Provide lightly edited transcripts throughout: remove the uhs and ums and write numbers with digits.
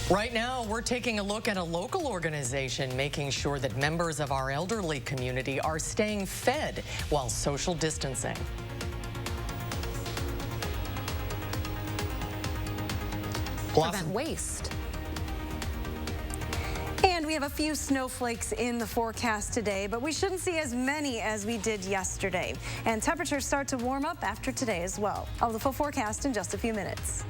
Right now, we're taking a look at a local organization making sure that members of our elderly community are staying fed while social distancing. Prevent waste. And we have a few snowflakes in the forecast today, but we shouldn't see as many as we did yesterday. And temperatures start to warm up after today as well. I'll have the full forecast in just a few minutes.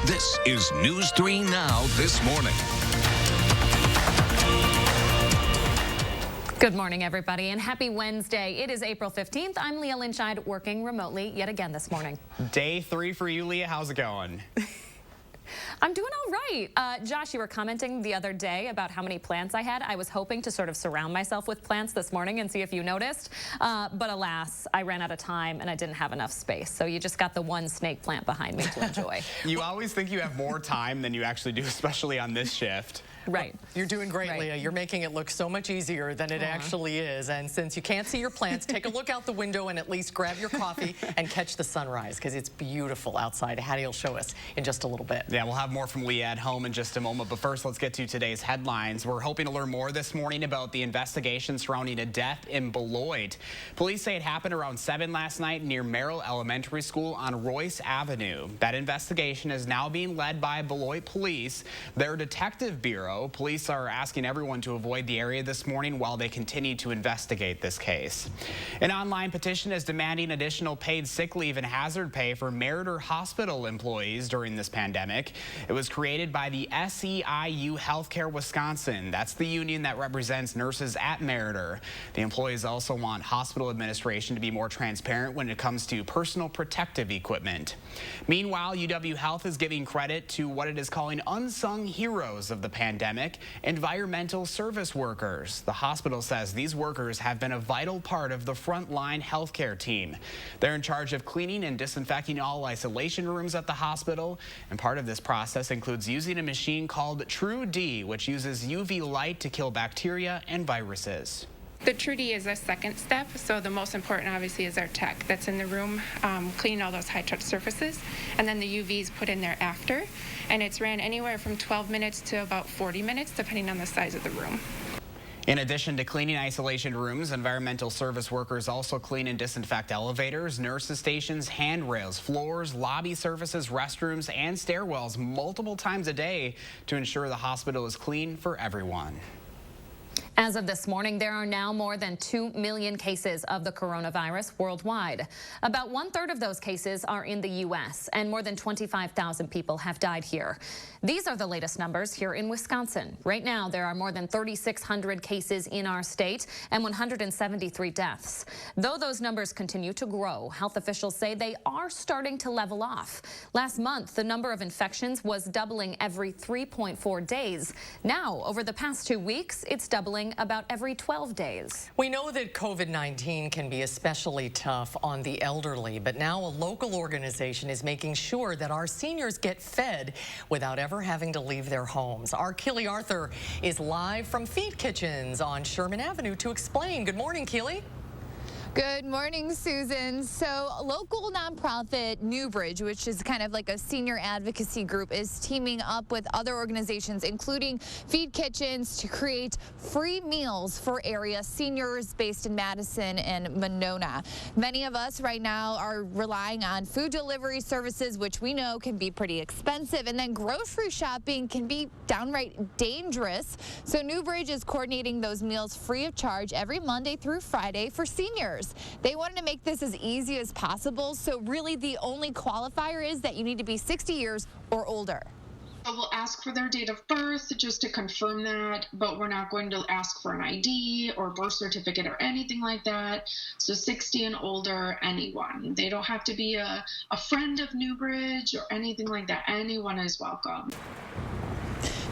This is News 3 Now this morning. Good morning, everybody, and happy Wednesday. It is April 15th. I'm Leah Lynchide, working remotely yet again this morning. Day 3 for you, Leah. How's it going? I'm doing all right. Josh, you were commenting the other day about how many plants I had. I was hoping to sort of surround myself with plants this morning and see if you noticed. But alas, I ran out of time and I didn't have enough space. So you just got the one snake plant behind me to enjoy. You always think you have more time than you actually do, especially on this shift. Right. You're doing great, Right. Leah. You're making it look so much easier than it actually is. And since you can't see your plants, take a look out the window and at least grab your coffee and catch the sunrise because it's beautiful outside. Hattie will show us in just a little bit. Yeah, we'll have more from Leah at home in just a moment. But first, let's get to today's headlines. We're hoping to learn more this morning about the investigation surrounding a death in Beloit. Police say it happened around 7 last night near Merrill Elementary School on Royce Avenue. That investigation is now being led by Beloit Police, their detective bureau. Police are asking everyone to avoid the area this morning while they continue to investigate this case. An online petition is demanding additional paid sick leave and hazard pay for Meriter Hospital employees during this pandemic. It was created by the SEIU Healthcare Wisconsin. That's the union that represents nurses at Meriter. The employees also want hospital administration to be more transparent when it comes to personal protective equipment. Meanwhile, UW Health is giving credit to what it is calling unsung heroes of the pandemic, environmental service workers. The hospital says these workers have been a vital part of the frontline healthcare team. They're in charge of cleaning and disinfecting all isolation rooms at the hospital, and part of this process includes using a machine called TrueD, which uses UV light to kill bacteria and viruses. The TrueD is a second step, so the most important obviously is our tech that's in the room cleaning all those high touch surfaces, and then the UV is put in there after, and it's ran anywhere from 12 minutes to about 40 minutes depending on the size of the room. In addition to cleaning isolation rooms, environmental service workers also clean and disinfect elevators, nurses' stations, handrails, floors, lobby surfaces, restrooms, and stairwells multiple times a day to ensure the hospital is clean for everyone. As of this morning, there are now more than 2 million cases of the coronavirus worldwide. About 1/3 of those cases are in the U.S., and more than 25,000 people have died here. These are the latest numbers here in Wisconsin. Right now, there are more than 3,600 cases in our state and 173 deaths. Though those numbers continue to grow, health officials say they are starting to level off. Last month, the number of infections was doubling every 3.4 days. Now, over the past 2 weeks, it's doubling about every 12 days. We know that COVID-19 can be especially tough on the elderly, but now a local organization is making sure that our seniors get fed without ever having to leave their homes. Our Keely Arthur is live from Feed Kitchens on Sherman Avenue to explain. Good morning, Keely. Good morning, Susan. So local nonprofit Newbridge, which is kind of like a senior advocacy group, is teaming up with other organizations, including Feed Kitchens, to create free meals for area seniors based in Madison and Monona. Many of us right now are relying on food delivery services, which we know can be pretty expensive, and then grocery shopping can be downright dangerous. So Newbridge is coordinating those meals free of charge every Monday through Friday for seniors. They wanted to make this as easy as possible, so really the only qualifier is that you need to be 60 years or older. We'll ask for their date of birth just to confirm that, but we're not going to ask for an ID or birth certificate or anything like that. So 60 and older, anyone. They don't have to be a friend of Newbridge or anything like that. Anyone is welcome.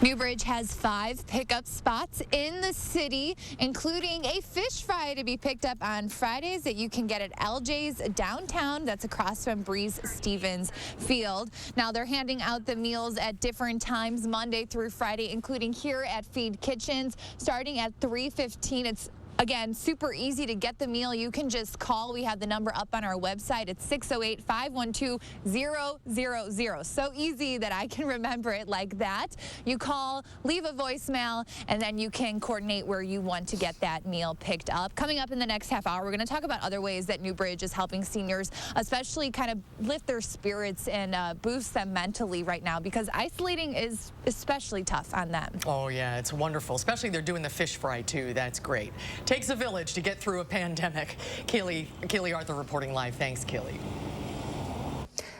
Newbridge has 5 pickup spots in the city, including a fish fry to be picked up on Fridays that you can get at LJ's downtown. That's across from Breeze Stevens Field. Now, they're handing out the meals at different times, Monday through Friday, including here at Feed Kitchens, starting at 3:15. It's Again, super easy to get the meal. You can just call. We have the number up on our website. It's 608-512-000. So easy that I can remember it like that. You call, leave a voicemail, and then you can coordinate where you want to get that meal picked up. Coming up in the next half hour, we're going to talk about other ways that Newbridge is helping seniors, especially kind of lift their spirits and boost them mentally right now, because isolating is especially tough on them. Oh, yeah, it's wonderful. Especially they're doing the fish fry, too. That's great. Takes a village to get through a pandemic. Keely Arthur reporting live. Thanks, Keely.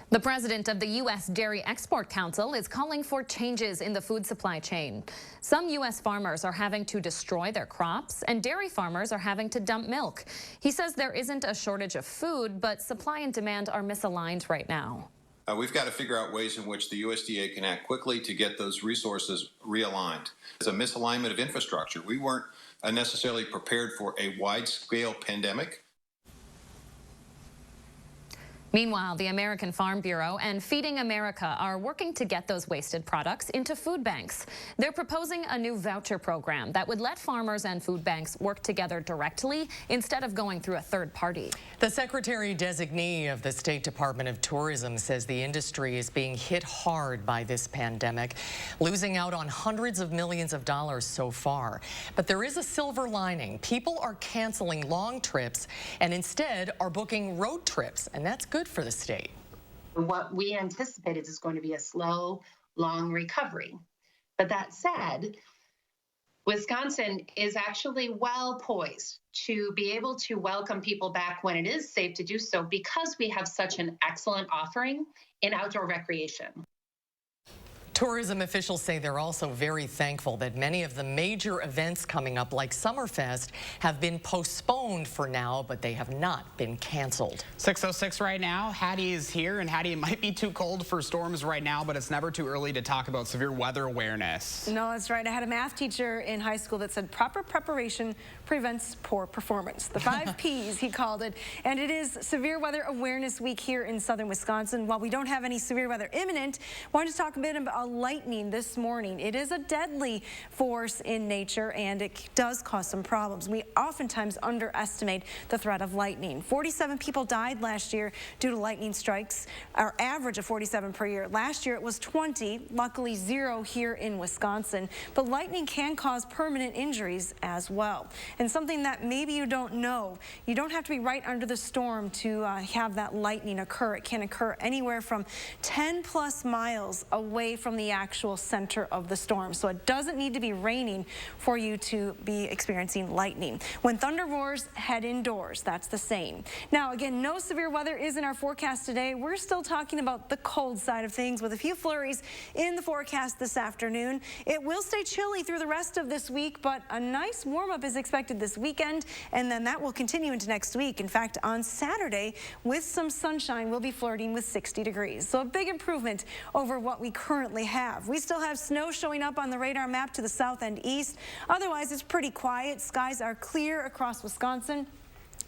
The president of the U.S. Dairy Export Council is calling for changes in the food supply chain. Some U.S. farmers are having to destroy their crops, and dairy farmers are having to dump milk. He says there isn't a shortage of food, but supply and demand are misaligned right now. We've got to figure out ways in which the USDA can act quickly to get those resources realigned. It's a misalignment of infrastructure. We weren't necessarily prepared for a wide-scale pandemic. Meanwhile, the American Farm Bureau and Feeding America are working to get those wasted products into food banks. They're proposing a new voucher program that would let farmers and food banks work together directly instead of going through a third party. The secretary-designee of the State Department of Tourism says the industry is being hit hard by this pandemic, losing out on hundreds of millions of dollars so far. But there is a silver lining. People are canceling long trips and instead are booking road trips, and that's good for the state. What we anticipated is going to be a slow, long recovery. But that said, Wisconsin is actually well poised to be able to welcome people back when it is safe to do so, because we have such an excellent offering in outdoor recreation. Tourism officials say they're also very thankful that many of the major events coming up, like Summerfest, have been postponed for now, but they have not been canceled. 6:06 right now. Hattie is here, and Hattie, it might be too cold for storms right now, but it's never too early to talk about severe weather awareness. No, that's right. I had a math teacher in high school that said proper preparation prevents poor performance. The 5 Ps, he called it. And it is Severe Weather Awareness Week here in southern Wisconsin. While we don't have any severe weather imminent, I wanted to talk a bit about lightning this morning. It is a deadly force in nature, and it does cause some problems. We oftentimes underestimate the threat of lightning. 47 people died last year due to lightning strikes, our average of 47 per year. Last year it was 20, luckily 0 here in Wisconsin. But lightning can cause permanent injuries as well. And something that maybe you don't know, you don't have to be right under the storm to have that lightning occur. It can occur anywhere from 10 plus miles away from the actual center of the storm. So it doesn't need to be raining for you to be experiencing lightning. When thunder roars, head indoors. That's the same. Now, again, no severe weather is in our forecast today. We're still talking about the cold side of things with a few flurries in the forecast this afternoon. It will stay chilly through the rest of this week, but a nice warm-up is expected this weekend, and then that will continue into next week. In fact, on Saturday, with some sunshine, we'll be flirting with 60 degrees. So a big improvement over what we currently have. We still have snow showing up on the radar map to the south and east. Otherwise, it's pretty quiet. Skies are clear across Wisconsin.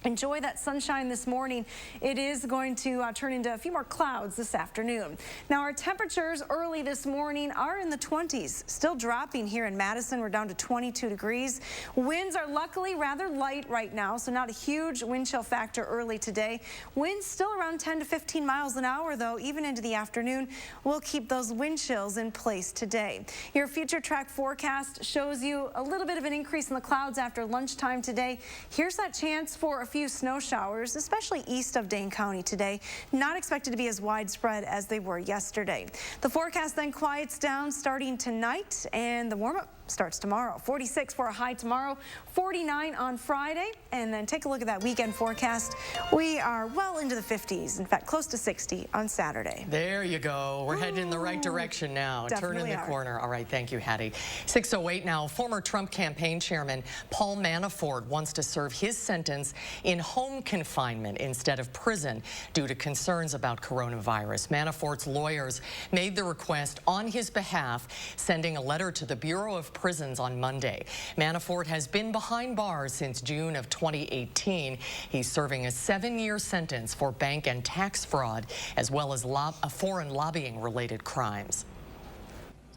Enjoy that sunshine this morning. It is going to turn into a few more clouds this afternoon. Now, our temperatures early this morning are in the 20s, still dropping here in Madison. We're down to 22 degrees. Winds are luckily rather light right now, so not a huge wind chill factor early today. Winds still around 10 to 15 miles an hour, though, even into the afternoon. We'll keep those wind chills in place today. Your future track forecast shows you a little bit of an increase in the clouds after lunchtime today. Here's that chance for a few snow showers, especially east of Dane County today. Not expected to be as widespread as they were yesterday. The forecast then quiets down starting tonight, and the warm-up starts tomorrow. 46 for a high tomorrow, 49 on Friday, and then take a look at that weekend forecast. We are well into the 50s, in fact, close to 60 on Saturday. There you go. We're heading in the right direction now. Turning the corner. All right, thank you, Hattie. 6:08 now. Former Trump campaign chairman Paul Manafort wants to serve his sentence in home confinement instead of prison due to concerns about coronavirus. Manafort's lawyers made the request on his behalf, sending a letter to the Bureau of Prisons on Monday. Manafort has been behind bars since June of 2018. He's serving a 7-year sentence for bank and tax fraud, as well as foreign lobbying-related crimes.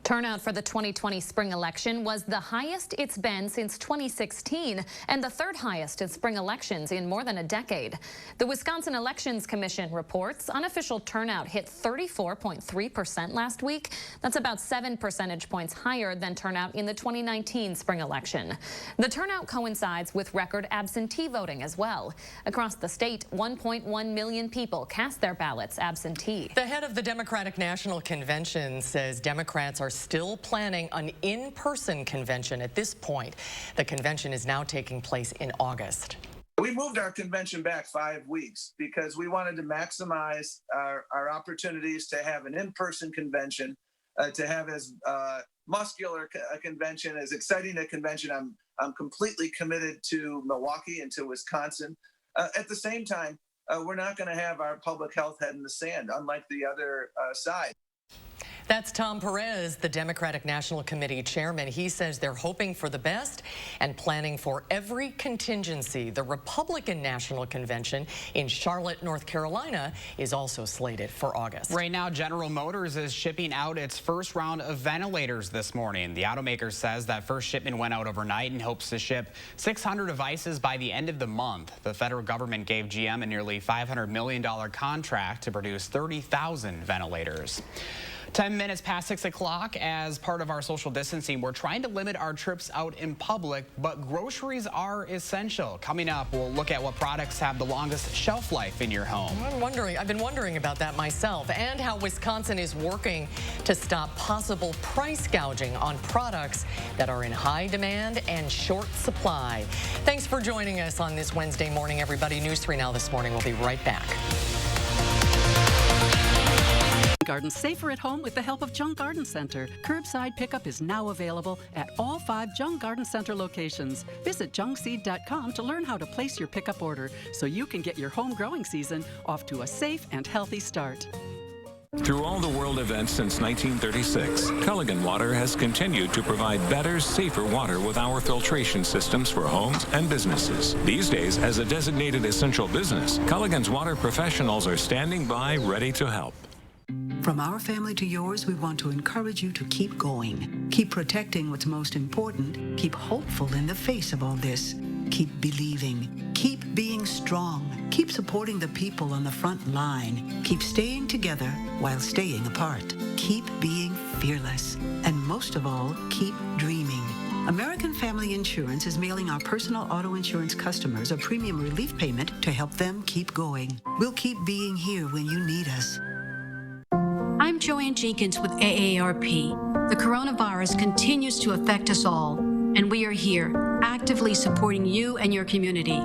Turnout for the 2020 spring election was the highest it's been since 2016 and the third highest in spring elections in more than a decade. The Wisconsin Elections Commission reports unofficial turnout hit 34.3% last week. That's about 7 percentage points higher than turnout in the 2019 spring election. The turnout coincides with record absentee voting as well. Across the state, 1.1 million people cast their ballots absentee. The head of the Democratic National Convention says Democrats are still planning an in-person convention at this point. The convention is now taking place in August. We moved our convention back 5 weeks because we wanted to maximize our opportunities to have an in-person convention, to have as muscular a convention, as exciting a convention. I'm completely committed to Milwaukee and to Wisconsin. At the same time, we're not going to have our public health head in the sand, unlike the other side. That's Tom Perez, the Democratic National Committee chairman. He says they're hoping for the best and planning for every contingency. The Republican National Convention in Charlotte, North Carolina is also slated for August. Right now, General Motors is shipping out its first round of ventilators this morning. The automaker says that first shipment went out overnight and hopes to ship 600 devices by the end of the month. The federal government gave GM a nearly $500 million contract to produce 30,000 ventilators. 10 minutes past 6 o'clock. As part of our social distancing, we're trying to limit our trips out in public, but groceries are essential. Coming up, we'll look at what products have the longest shelf life in your home. I've been wondering about that myself, and how Wisconsin is working to stop possible price gouging on products that are in high demand and short supply. Thanks for joining us on this Wednesday morning, everybody. News 3 Now this morning. We'll be right back. Garden safer at home with the help of Jung Garden Center. Curbside pickup is now available at all 5 Jung Garden Center locations. Visit jungseed.com to learn how to place your pickup order so you can get your home growing season off to a safe and healthy start. Through all the world events since 1936, Culligan Water has continued to provide better, safer water with our filtration systems for homes and businesses. These days, as a designated essential business, Culligan's water professionals are standing by, ready to help. From our family to yours, we want to encourage you to keep going. Keep protecting what's most important. Keep hopeful in the face of all this. Keep believing. Keep being strong. Keep supporting the people on the front line. Keep staying together while staying apart. Keep being fearless. And most of all, keep dreaming. American Family Insurance is mailing our personal auto insurance customers a premium relief payment to help them keep going. We'll keep being here when you need us. I'm Joanne Jenkins with AARP. The coronavirus continues to affect us all, and we are here actively supporting you and your community.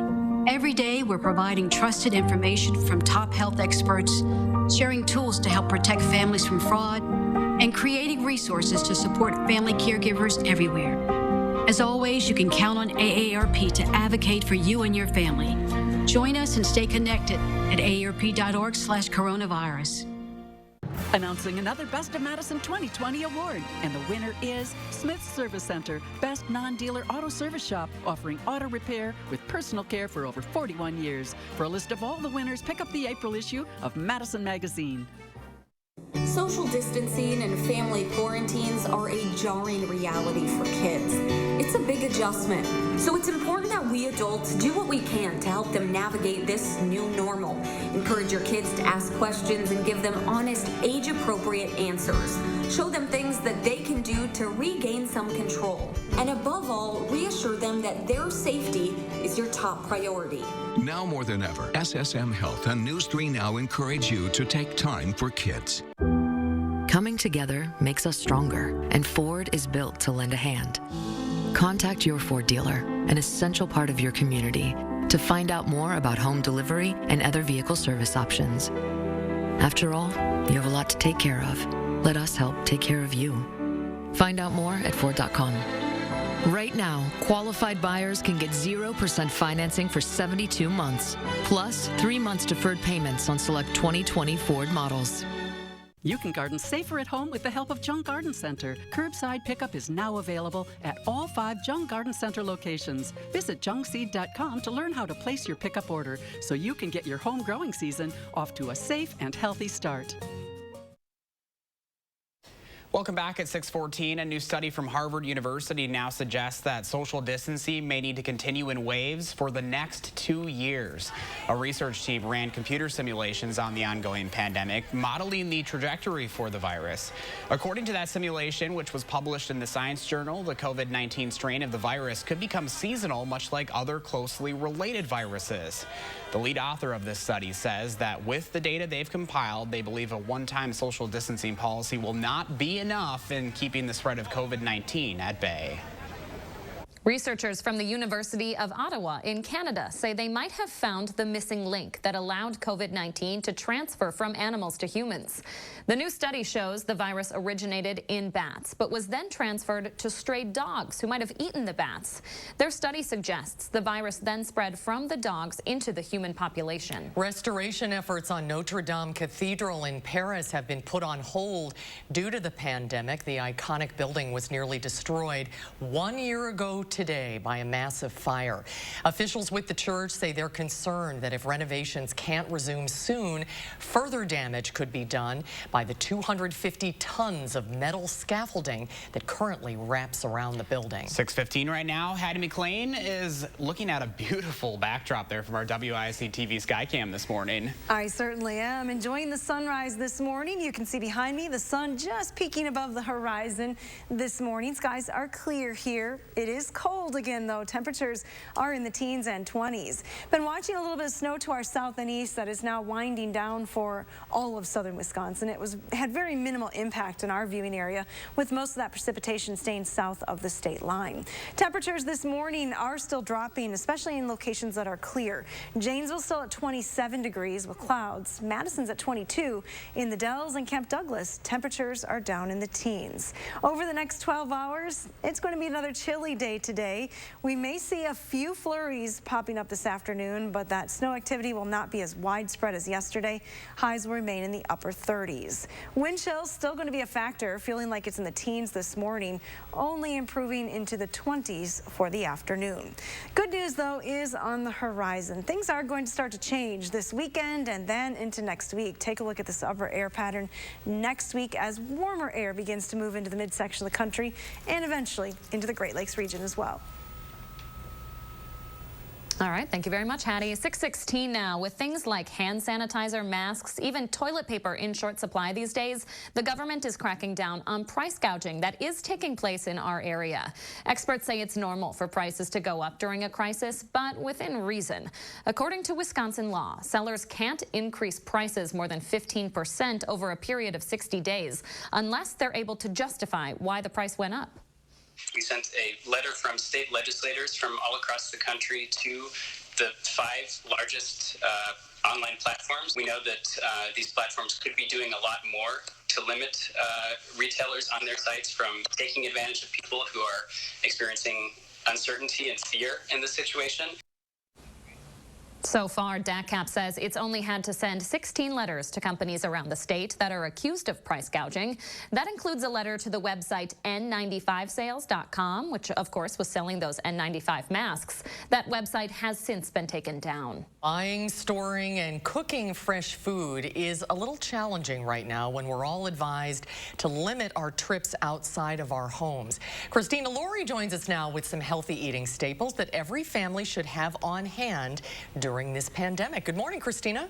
Every day, we're providing trusted information from top health experts, sharing tools to help protect families from fraud, and creating resources to support family caregivers everywhere. As always, you can count on AARP to advocate for you and your family. Join us and stay connected at aarp.org/coronavirus. Announcing another Best of Madison 2020 award, and the winner is Smith's Service Center, best non-dealer auto service shop, offering auto repair with personal care for over 41 years. For a list of all the winners, pick up the April issue of Madison Magazine. Social distancing and family quarantines are a jarring reality for kids. It's a big adjustment, so it's important that we adults do what we can to help them navigate this new normal. Encourage your kids to ask questions and give them honest, age-appropriate answers. Show them things that they can do to regain some control. And above all, reassure them that their safety is your top priority. Now more than ever, SSM Health and News 3 Now encourage you to take time for kids. Coming together makes us stronger, and Ford is built to lend a hand. Contact your Ford dealer, an essential part of your community, to find out more about home delivery and other vehicle service options. After all, you have a lot to take care of. Let us help take care of you. Find out more at Ford.com. Right now, qualified buyers can get 0% financing for 72 months, plus 3 months deferred payments on select 2020 Ford models. You can garden safer at home with the help of Jung Garden Center. Curbside pickup is now available at all 5 Jung Garden Center locations. Visit jungseed.com to learn how to place your pickup order so you can get your home growing season off to a safe and healthy start. Welcome back at 6:14. A new study from Harvard University now suggests that social distancing may need to continue in waves for the next 2 years. A research team ran computer simulations on the ongoing pandemic, modeling the trajectory for the virus. According to that simulation, which was published in the Science Journal, the COVID-19 strain of the virus could become seasonal, much like other closely related viruses. The lead author of this study says that with the data they've compiled, they believe a one-time social distancing policy will not be enough in keeping the spread of COVID-19 at bay. Researchers from the University of Ottawa in Canada say they might have found the missing link that allowed COVID-19 to transfer from animals to humans. The new study shows the virus originated in bats, but was then transferred to stray dogs who might have eaten the bats. Their study suggests the virus then spread from the dogs into the human population. Restoration efforts on Notre Dame Cathedral in Paris have been put on hold due to the pandemic. The iconic building was nearly destroyed 1 year ago today by a massive fire. Officials with the church say they're concerned that if renovations can't resume soon, further damage could be done by the 250 tons of metal scaffolding that currently wraps around the building. 6:15 right now. Hattie McLean is looking at a beautiful backdrop there from our WIC TV Skycam this morning. I certainly am enjoying the sunrise this morning. You can see behind me the sun just peeking above the horizon this morning. Skies are clear here. It is cold again, though. Temperatures are in the teens and 20s. Been watching a little bit of snow to our south and east that is now winding down for all of southern Wisconsin. It had very minimal impact in our viewing area, with most of that precipitation staying south of the state line. Temperatures this morning are still dropping, especially in locations that are clear. Janesville still at 27 degrees with clouds. Madison's at 22. In the Dells and Camp Douglas, temperatures are down in the teens. Over the next 12 hours, it's going to be another chilly day today. We may see a few flurries popping up this afternoon, but that snow activity will not be as widespread as yesterday. Highs will remain in the upper 30s. Wind chill's still going to be a factor, feeling like it's in the teens this morning, only improving into the 20s for the afternoon. Good news, though, is on the horizon. Things are going to start to change this weekend and then into next week. Take a look at this upper air pattern next week as warmer air begins to move into the midsection of the country and eventually into the Great Lakes region as well. All right, thank you very much, Hattie. 6:16 now. With things like hand sanitizer, masks, even toilet paper in short supply these days, the government is cracking down on price gouging that is taking place in our area. Experts say it's normal for prices to go up during a crisis, but within reason. According to Wisconsin law, sellers can't increase prices more than 15% over a period of 60 days unless they're able to justify why the price went up. We sent a letter from state legislators from all across the country to the 5 largest online platforms. We know that these platforms could be doing a lot more to limit retailers on their sites from taking advantage of people who are experiencing uncertainty and fear in this situation. So far, DACAP says it's only had to send 16 letters to companies around the state that are accused of price gouging. That includes a letter to the website N95sales.com, which of course was selling those N95 masks. That website has since been taken down. Buying, storing, and cooking fresh food is a little challenging right now when we're all advised to limit our trips outside of our homes. Christina Laurie joins us now with some healthy eating staples that every family should have on hand during this pandemic. Good morning, Christina.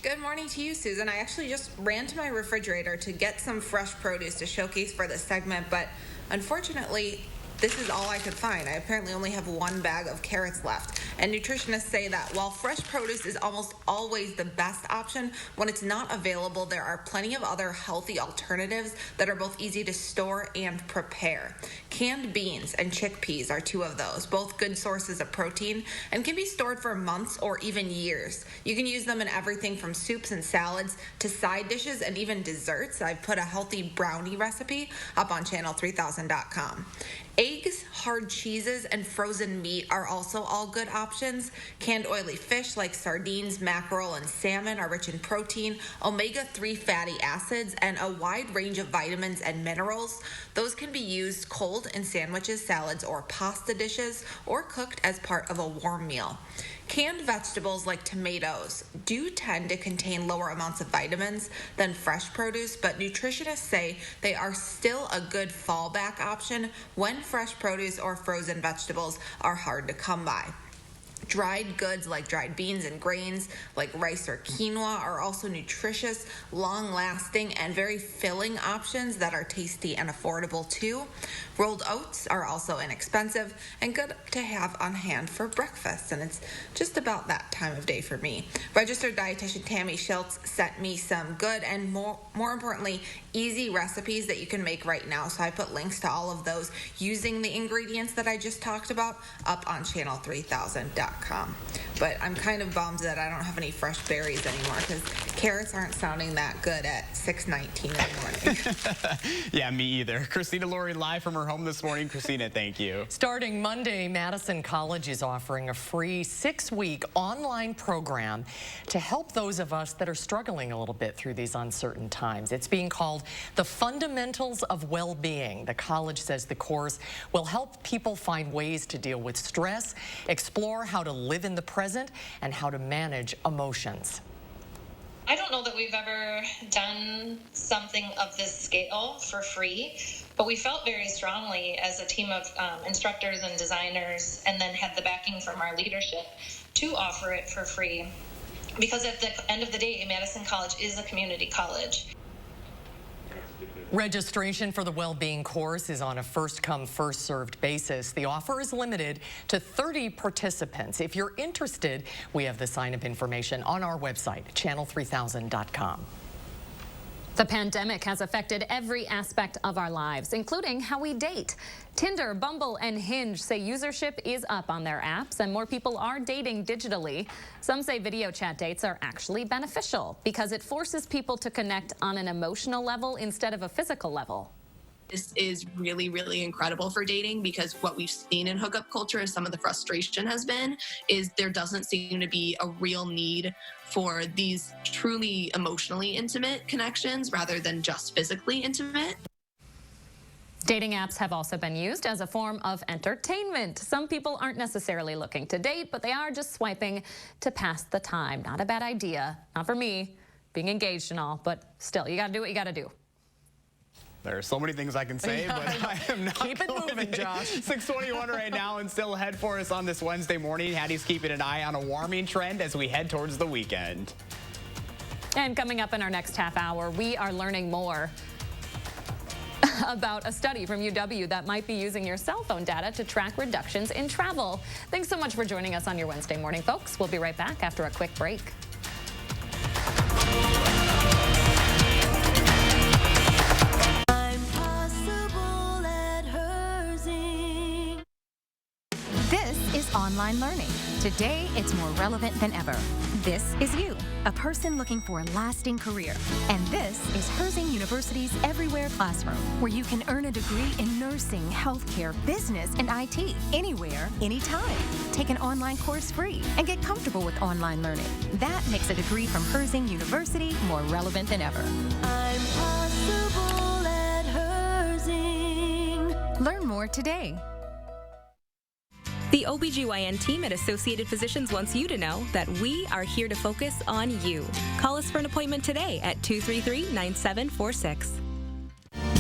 Good morning to you, Susan. I actually just ran to my refrigerator to get some fresh produce to showcase for this segment, but unfortunately, this is all I could find. I apparently only have 1 bag of carrots left. And nutritionists say that while fresh produce is almost always the best option, when it's not available, there are plenty of other healthy alternatives that are both easy to store and prepare. Canned beans and chickpeas are 2 of those, both good sources of protein and can be stored for months or even years. You can use them in everything from soups and salads to side dishes and even desserts. I've put a healthy brownie recipe up on channel3000.com. Eggs, hard cheeses, and frozen meat are also all good options. Canned oily fish like sardines, mackerel, and salmon are rich in protein, omega-3 fatty acids, and a wide range of vitamins and minerals. Those can be used cold in sandwiches, salads, or pasta dishes, or cooked as part of a warm meal. Canned vegetables like tomatoes do tend to contain lower amounts of vitamins than fresh produce, but nutritionists say they are still a good fallback option when fresh produce or frozen vegetables are hard to come by. Dried goods like dried beans and grains like rice or quinoa are also nutritious, long-lasting, and very filling options that are tasty and affordable too. Rolled oats are also inexpensive and good to have on hand for breakfast, and it's just about that time of day for me. Registered dietitian Tammy Schultz sent me some good and more importantly, easy recipes that you can make right now. So I put links to all of those using the ingredients that I just talked about up on channel3000.com. But I'm kind of bummed that I don't have any fresh berries anymore because carrots aren't sounding that good at 6:19 in the morning. Yeah, me either. Christina Laurie live from her home this morning. Christina, thank you. Starting Monday, Madison College is offering a free 6-week online program to help those of us that are struggling a little bit through these uncertain times. It's being called the Fundamentals of Well-Being. The college says the course will help people find ways to deal with stress, explore how to live in the present, and how to manage emotions. I don't know that we've ever done something of this scale for free, but we felt very strongly as a team of instructors and designers, and then had the backing from our leadership to offer it for free. Because at the end of the day, Madison College is a community college. Registration for the Wellbeing course is on a first-come, first-served basis. The offer is limited to 30 participants. If you're interested, we have the sign-up information on our website, channel3000.com. The pandemic has affected every aspect of our lives, including how we date. Tinder, Bumble, and Hinge say usership is up on their apps and more people are dating digitally. Some say video chat dates are actually beneficial because it forces people to connect on an emotional level instead of a physical level. This is really, really incredible for dating because what we've seen in hookup culture is some of the frustration has been is there doesn't seem to be a real need for these truly emotionally intimate connections rather than just physically intimate. Dating apps have also been used as a form of entertainment. Some people aren't necessarily looking to date, but they are just swiping to pass the time. Not a bad idea. Not for me, being engaged and all, but still, you gotta do what you gotta do. There are so many things I can say, but I am not. Keep it moving, Josh. 6:21 right now, and still ahead for us on this Wednesday morning. Hattie's keeping an eye on a warming trend as we head towards the weekend. And coming up in our next half hour, we are learning more about a study from UW that might be using your cell phone data to track reductions in travel. Thanks so much for joining us on your Wednesday morning, folks. We'll be right back after a quick break. This is online learning. Today, it's more relevant than ever. This is you, a person looking for a lasting career. And this is Herzing University's Everywhere Classroom, where you can earn a degree in nursing, healthcare, business, and IT, anywhere, anytime. Take an online course free and get comfortable with online learning. That makes a degree from Herzing University more relevant than ever. I'm possible at Herzing. Learn more today. The OBGYN team at Associated Physicians wants you to know that we are here to focus on you. Call us for an appointment today at 233-9746.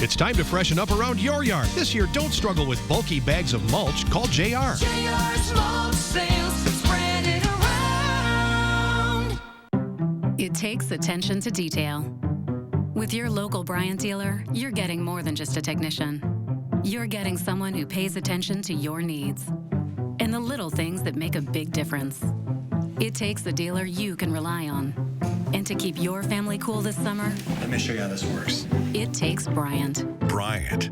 It's time to freshen up around your yard. This year, don't struggle with bulky bags of mulch. Call JR. JR's mulch sales, spread it around. It takes attention to detail. With your local Bryant dealer, you're getting more than just a technician. You're getting someone who pays attention to your needs and the little things that make a big difference. It takes a dealer you can rely on. And to keep your family cool this summer, let me show you how this works. It takes Bryant. Bryant.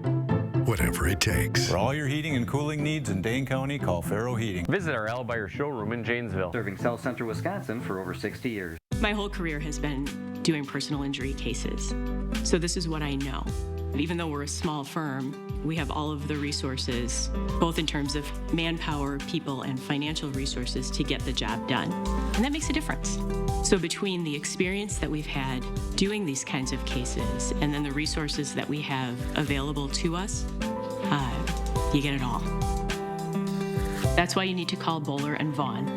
Whatever it takes. For all your heating and cooling needs in Dane County, call Faro Heating. Visit our Al Beyer showroom in Janesville. Serving South Central Wisconsin for over 60 years. My whole career has been doing personal injury cases. So this is what I know. Even though we're a small firm, we have all of the resources, both in terms of manpower, people, and financial resources to get the job done. And that makes a difference. So between the experience that we've had doing these kinds of cases and then the resources that we have available to us, you get it all. That's why you need to call Bowler and Vaughn.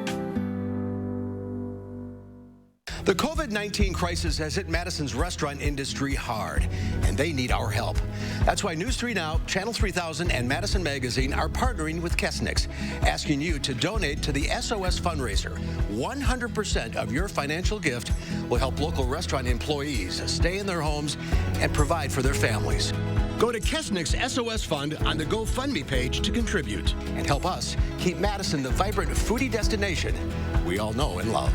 The COVID-19 crisis has hit Madison's restaurant industry hard, and they need our help. That's why News 3 Now, Channel 3000, and Madison Magazine are partnering with Kesnick's, asking you to donate to the SOS fundraiser. 100% of your financial gift will help local restaurant employees stay in their homes and provide for their families. Go to Kesnick's SOS Fund on the GoFundMe page to contribute and help us keep Madison the vibrant foodie destination we all know and love.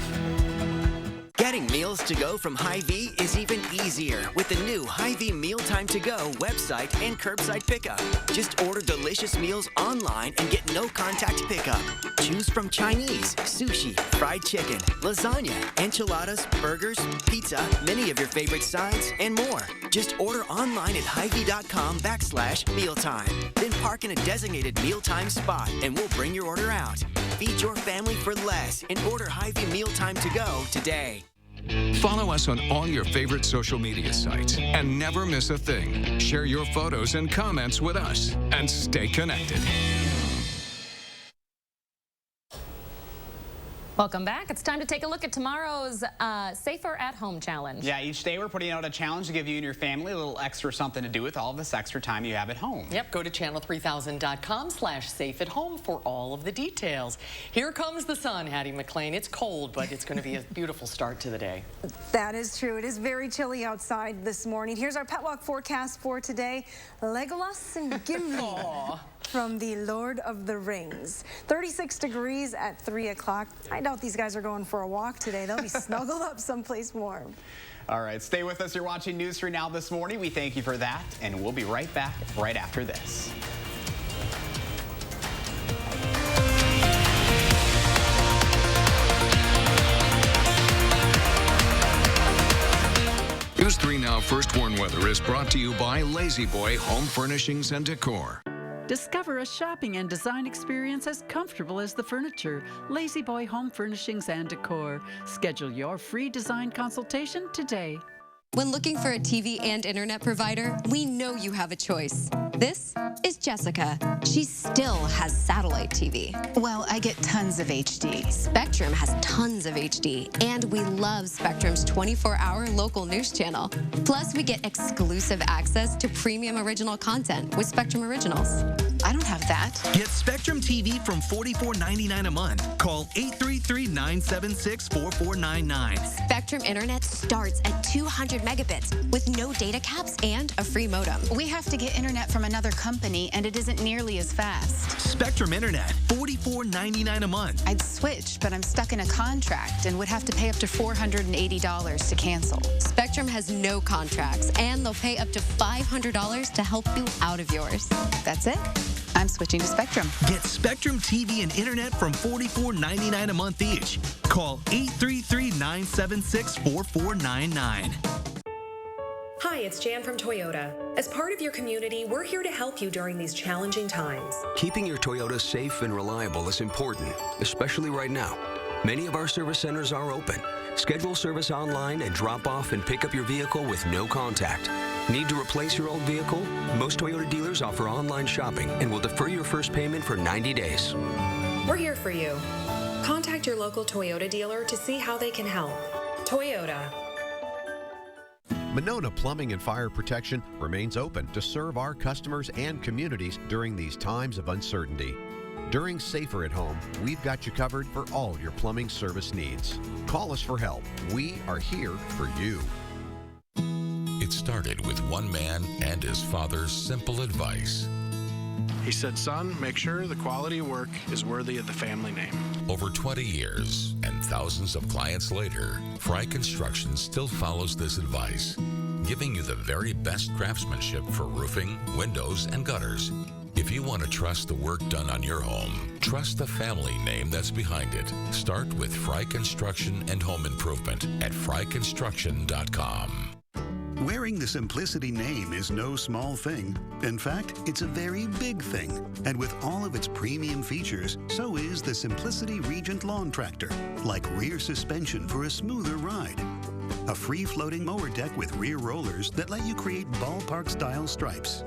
Getting meals to go from Hy-Vee is even easier with the new Hy-Vee Mealtime to Go website and curbside pickup. Just order delicious meals online and get no contact pickup. Choose from Chinese, sushi, fried chicken, lasagna, enchiladas, burgers, pizza, many of your favorite sides, and more. Just order online at Hy-Vee.com/mealtime. Then park in a designated mealtime spot and we'll bring your order out. Feed your family for less and order Hy-Vee Mealtime to Go today. Follow us on all your favorite social media sites and never miss a thing. Share your photos and comments with us and stay connected. Welcome back. It's time to take a look at tomorrow's Safer at Home Challenge. Yeah, each day we're putting out a challenge to give you and your family a little extra something to do with all of this extra time you have at home. Yep, go to channel3000.com/safeathome for all of the details. Here comes the sun, Hattie McLean. It's cold, but it's going to be a beautiful start to the day. That is true. It is very chilly outside this morning. Here's our pet walk forecast for today. Legolas and Gimli. From the Lord of the Rings. 36 degrees at 3 o'clock. I doubt these guys are going for a walk today. They'll be snuggled up someplace warm. All right, stay with us. You're watching News 3 Now this morning. We thank you for that, and we'll be right back right after this. News 3 Now First Warn Weather is brought to you by Lazy Boy Home Furnishings and Decor. Discover a shopping and design experience as comfortable as the furniture. Lazy Boy Home Furnishings and Decor. Schedule your free design consultation today. When looking for a TV and internet provider, we know you have a choice. This is Jessica. She still has satellite TV. Well, I get tons of HD. Spectrum has tons of HD, and we love Spectrum's 24-hour local news channel. Plus, we get exclusive access to premium original content with Spectrum Originals. I don't have that. Get Spectrum TV from $44.99 a month. Call 833-976-4499. Spectrum Internet starts at 200 megabits with no data caps and a free modem. We have to get internet from another company, and it isn't nearly as fast. Spectrum Internet, $44.99 a month. I'd switch, but I'm stuck in a contract and would have to pay up to $480 to cancel. Spectrum has no contracts, and they'll pay up to $500 to help you out of yours. That's it. I'm switching to Spectrum. Get Spectrum TV and internet from $44.99 a month each. Call 833-976-4499. Hi, it's Jan from Toyota. As part of your community, we're here to help you during these challenging times. Keeping your Toyota safe and reliable is important, especially right now. Many of our service centers are open. Schedule service online and drop off and pick up your vehicle with no contact. Need to replace your old vehicle? Most Toyota dealers offer online shopping and will defer your first payment for 90 days. We're here for you. Contact your local Toyota dealer to see how they can help. Toyota. Monona Plumbing and Fire Protection remains open to serve our customers and communities during these times of uncertainty. During Safer at Home, we've got you covered for all your plumbing service needs. Call us for help. We are here for you. It started with one man and his father's simple advice. He said, son, make sure the quality of work is worthy of the family name. Over 20 years and thousands of clients later, Fry Construction still follows this advice, giving you the very best craftsmanship for roofing, windows, and gutters. If you want to trust the work done on your home, trust the family name that's behind it. Start with Fry Construction and Home Improvement at fryconstruction.com. Wearing the Simplicity name is no small thing. In fact, it's a very big thing. And with all of its premium features, so is the Simplicity Regent Lawn Tractor, like rear suspension for a smoother ride, a free-floating mower deck with rear rollers that let you create ballpark-style stripes,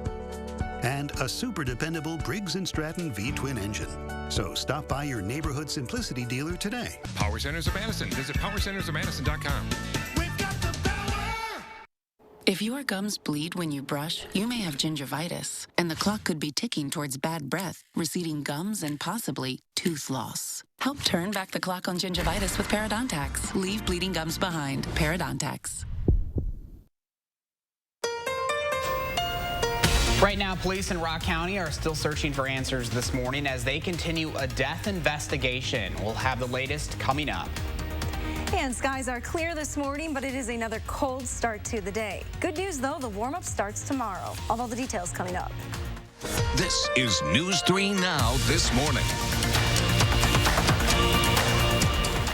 and a super dependable Briggs & Stratton V-twin engine. So stop by your neighborhood Simplicity dealer today. Power Centers of Madison. Visit powercentersofmadison.com. If your gums bleed when you brush, you may have gingivitis, and the clock could be ticking towards bad breath, receding gums, and possibly tooth loss. Help turn back the clock on gingivitis with Parodontax. Leave bleeding gums behind. Parodontax. Right now, police in Rock County are still searching for answers this morning as they continue a death investigation. We'll have the latest coming up. And skies are clear this morning, but it is another cold start to the day. Good news, though, the warm-up starts tomorrow. All of the details coming up. This is News 3 Now this morning.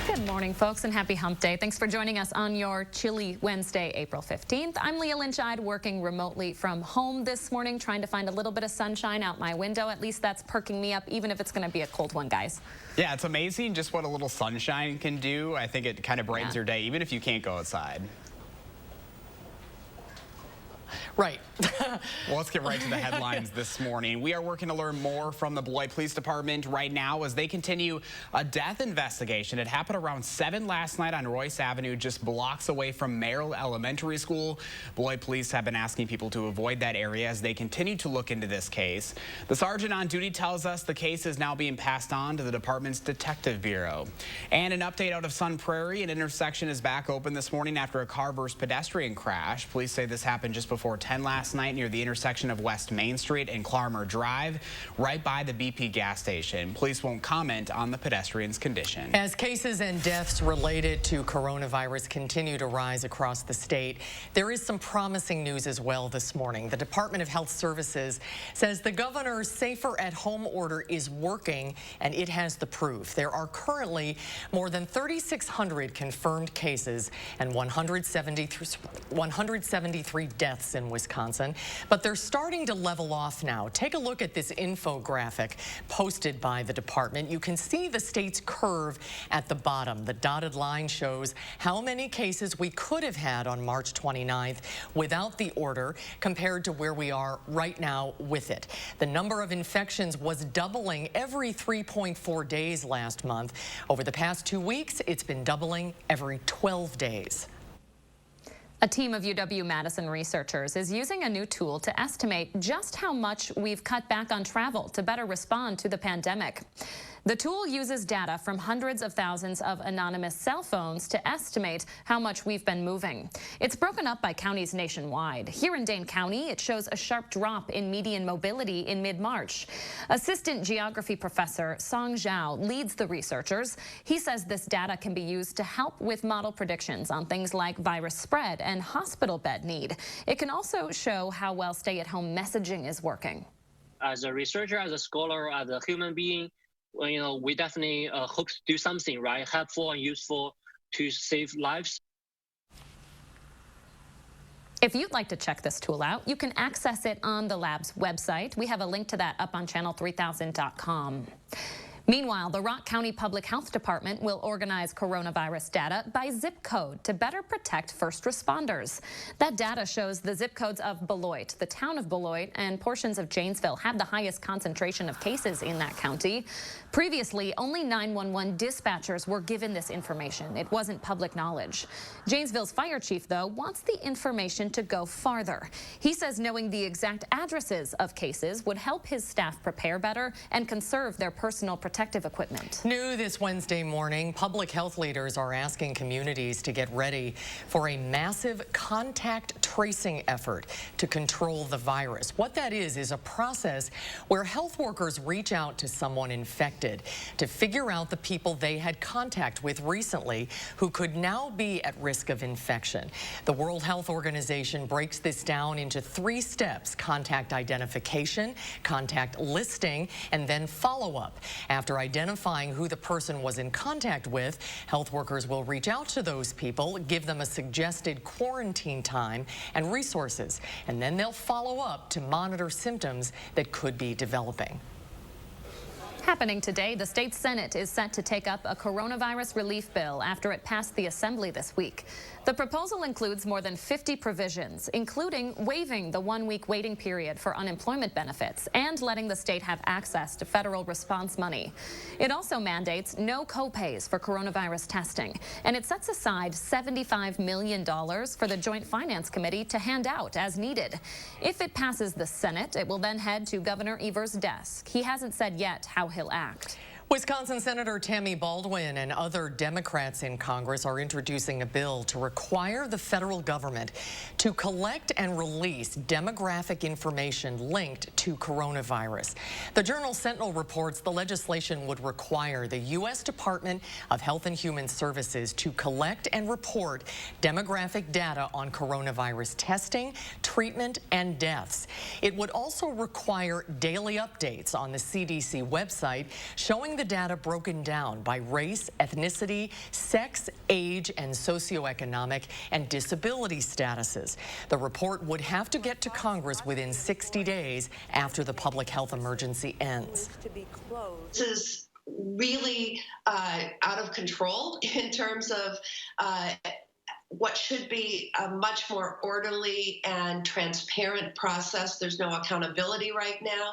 Good morning, folks, and happy hump day. Thanks for joining us on your chilly Wednesday, April 15th. I'm Leah Lynchide, working remotely from home this morning, trying to find a little bit of sunshine out my window. At least that's perking me up, even if it's going to be a cold one, guys. Yeah, it's amazing just what a little sunshine can do. I think it kind of brightens your day, even if you can't go outside. Right. Well, let's get right to the headlines this morning. We are working to learn more from the Beloit Police Department right now as they continue a death investigation. It happened around 7 last night on Royce Avenue, just blocks away from Merrill Elementary School. Beloit Police have been asking people to avoid that area as they continue to look into this case. The sergeant on duty tells us the case is now being passed on to the department's Detective Bureau. And an update out of Sun Prairie, an intersection is back open this morning after a car versus pedestrian crash. Police say this happened just before 10 last night near the intersection of West Main Street and Clarmer Drive, right by the BP gas station. Police won't comment on the pedestrian's condition. As cases and deaths related to coronavirus continue to rise across the state, there is some promising news as well this morning. The Department of Health Services says the governor's safer at home order is working and it has the proof. There are currently more than 3,600 confirmed cases and 173 deaths in Wisconsin, but they're starting to level off now. Take a look at this infographic posted by the department. You can see the state's curve at the bottom. The dotted line shows how many cases we could have had on March 29th without the order compared to where we are right now with it. The number of infections was doubling every 3.4 days last month. Over the past 2 weeks, it's been doubling every 12 days. A team of UW-Madison researchers is using a new tool to estimate just how much we've cut back on travel to better respond to the pandemic. The tool uses data from hundreds of thousands of anonymous cell phones to estimate how much we've been moving. It's broken up by counties nationwide. Here in Dane County, it shows a sharp drop in median mobility in mid-March. Assistant geography professor Song Zhao leads the researchers. He says this data can be used to help with model predictions on things like virus spread and hospital bed need. It can also show how well stay-at-home messaging is working. As a researcher, as a scholar, as a human being, we definitely hope to do something, right, helpful and useful to save lives. If you'd like to check this tool out, you can access it on the lab's website. We have a link to that up on channel3000.com. Meanwhile, the Rock County Public Health Department will organize coronavirus data by zip code to better protect first responders. That data shows the zip codes of Beloit, the town of Beloit, and portions of Janesville have the highest concentration of cases in that county. Previously, only 911 dispatchers were given this information. It wasn't public knowledge. Janesville's fire chief, though, wants the information to go farther. He says knowing the exact addresses of cases would help his staff prepare better and conserve their personal protective equipment. New this Wednesday morning, public health leaders are asking communities to get ready for a massive contact tracing effort to control the virus. What that is a process where health workers reach out to someone infected to figure out the people they had contact with recently who could now be at risk of infection. The World Health Organization breaks this down into 3 steps: contact identification, contact listing, and then follow-up. After identifying who the person was in contact with, health workers will reach out to those people, give them a suggested quarantine time and resources, and then they'll follow up to monitor symptoms that could be developing. Happening today, the state Senate is set to take up a coronavirus relief bill after it passed the Assembly this week. The proposal includes more than 50 provisions, including waiving the one-week waiting period for unemployment benefits and letting the state have access to federal response money. It also mandates no co-pays for coronavirus testing, and it sets aside $75 million for the Joint Finance Committee to hand out as needed. If it passes the Senate, it will then head to Governor Evers' desk. He hasn't said yet how he'll act. Wisconsin Senator Tammy Baldwin and other Democrats in Congress are introducing a bill to require the federal government to collect and release demographic information linked to coronavirus. The Journal Sentinel reports the legislation would require the U.S. Department of Health and Human Services to collect and report demographic data on coronavirus testing, treatment, and deaths. It would also require daily updates on the CDC website showing the data broken down by race, ethnicity, sex, age, and socioeconomic and disability statuses. The report would have to get to Congress within 60 days after the public health emergency ends. This is really out of control in terms of what should be a much more orderly and transparent process. There's no accountability right now.